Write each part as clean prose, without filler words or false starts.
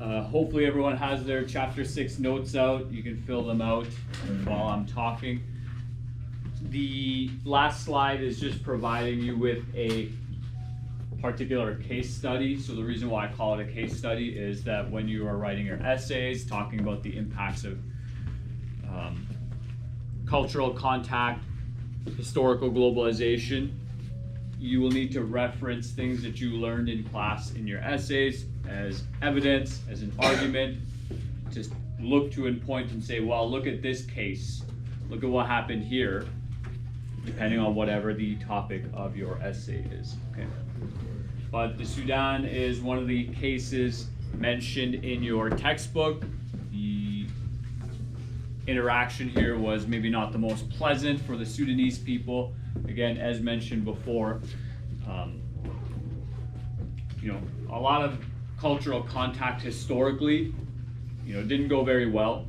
Hopefully everyone has their chapter 6 notes out. You can fill them out while I'm talking. The last slide is just providing you with a particular case study. So the reason why I call it a case study is that when you are writing your essays, talking about the impacts of cultural contact, historical globalization, you will need to reference things that you learned in class in your essays as evidence, as an argument. Just look to and point and say, well, look at this case. Look at what happened here, depending on whatever the topic of your essay is. Okay. But the Sudan is one of the cases mentioned in your textbook. The interaction here was maybe not the most pleasant for the Sudanese people. Again, as mentioned before, a lot of cultural contact historically, didn't go very well.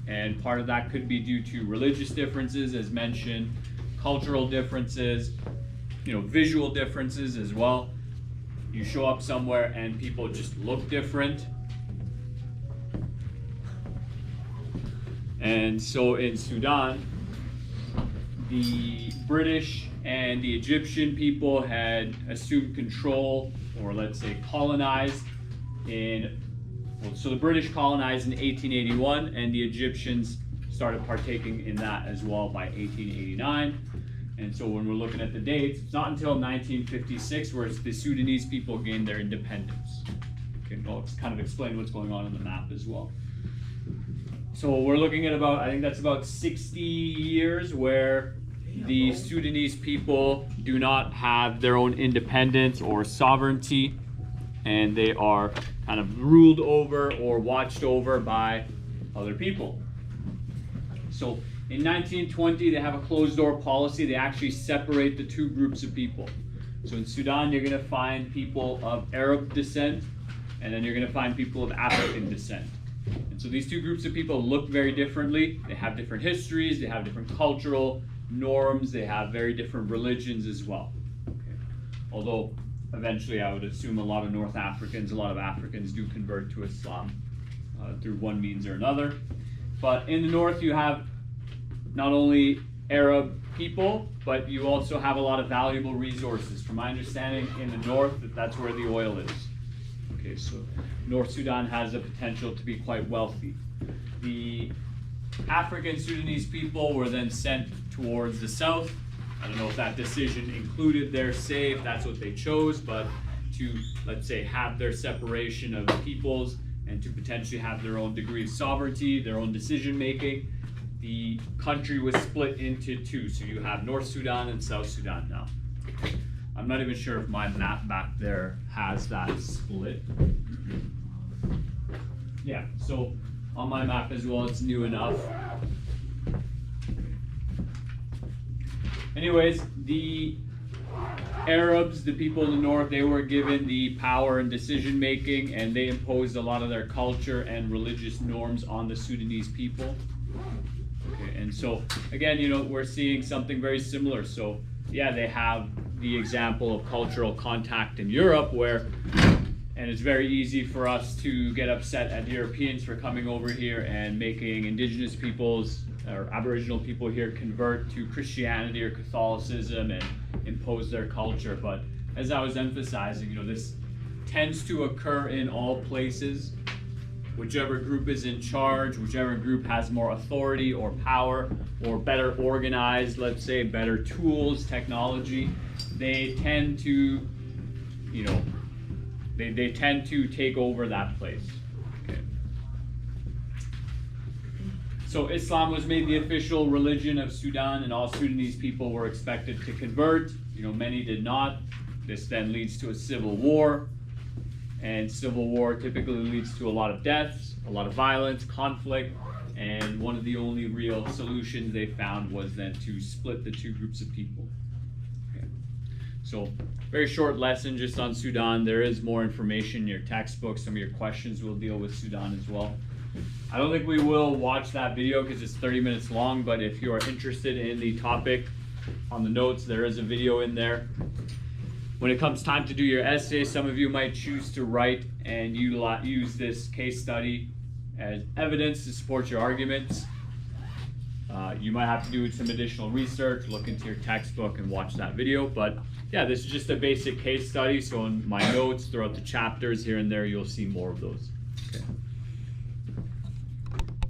And part of that could be due to religious differences, as mentioned, cultural differences, visual differences as well. You show up somewhere and people just look different. And so in Sudan, the British and the Egyptian people had assumed control, or let's say colonized so the British colonized in 1881 and the Egyptians started partaking in that as well by 1889. And so when we're looking at the dates, it's not until 1956 where the Sudanese people gained their independence. Okay, I'll kind of explain what's going on in the map as well. So we're looking at I think that's about 60 years where the Sudanese people do not have their own independence or sovereignty, and they are kind of ruled over or watched over by other people. So in 1920, they have a closed door policy. They actually separate the two groups of people. So in Sudan, you're going to find people of Arab descent, and then you're going to find people of African descent. And so these two groups of people look very differently. They have different histories, they have different cultural norms, they have very different religions as well. Okay. Although eventually I would assume a lot of North Africans, a lot of Africans do convert to Islam through one means or another. But in the north you have not only Arab people, but you also have a lot of valuable resources. From my understanding, in the north, that's where the oil is. Okay, so North Sudan has the potential to be quite wealthy. The African Sudanese people were then sent towards the south. I don't know if that decision included their say, if that's what they chose, but to, let's say, have their separation of peoples and to potentially have their own degree of sovereignty, their own decision making, the country was split into two. So you have North Sudan and South Sudan now. I'm not even sure if my map back there has that split. Yeah, so on my map as well, it's new enough. Anyways, the Arabs, the people in the north, they were given the power and decision making, and they imposed a lot of their culture and religious norms on the Sudanese people. Okay, and so again, we're seeing something very similar. So yeah, they have the example of cultural contact in Europe and it's very easy for us to get upset at Europeans for coming over here and making indigenous peoples or Aboriginal people here convert to Christianity or Catholicism and impose their culture. But as I was emphasizing, this tends to occur in all places. Whichever group is in charge, whichever group has more authority or power or better organized, let's say, better tools, technology, they tend to, they tend to take over that place. Okay. So Islam was made the official religion of Sudan, and all Sudanese people were expected to convert. Many did not. This then leads to a civil war. And civil war typically leads to a lot of deaths, a lot of violence, conflict, and one of the only real solutions they found was then to split the two groups of people. Okay. So, very short lesson just on Sudan. There is more information in your textbook. Some of your questions will deal with Sudan as well. I don't think we will watch that video because it's 30 minutes long, but if you are interested in the topic on the notes, there is a video in there. When it comes time to do your essay, some of you might choose to write and use this case study as evidence to support your arguments. You might have to do some additional research, look into your textbook and watch that video, but yeah, this is just a basic case study, so in my notes throughout the chapters here and there, you'll see more of those. Okay.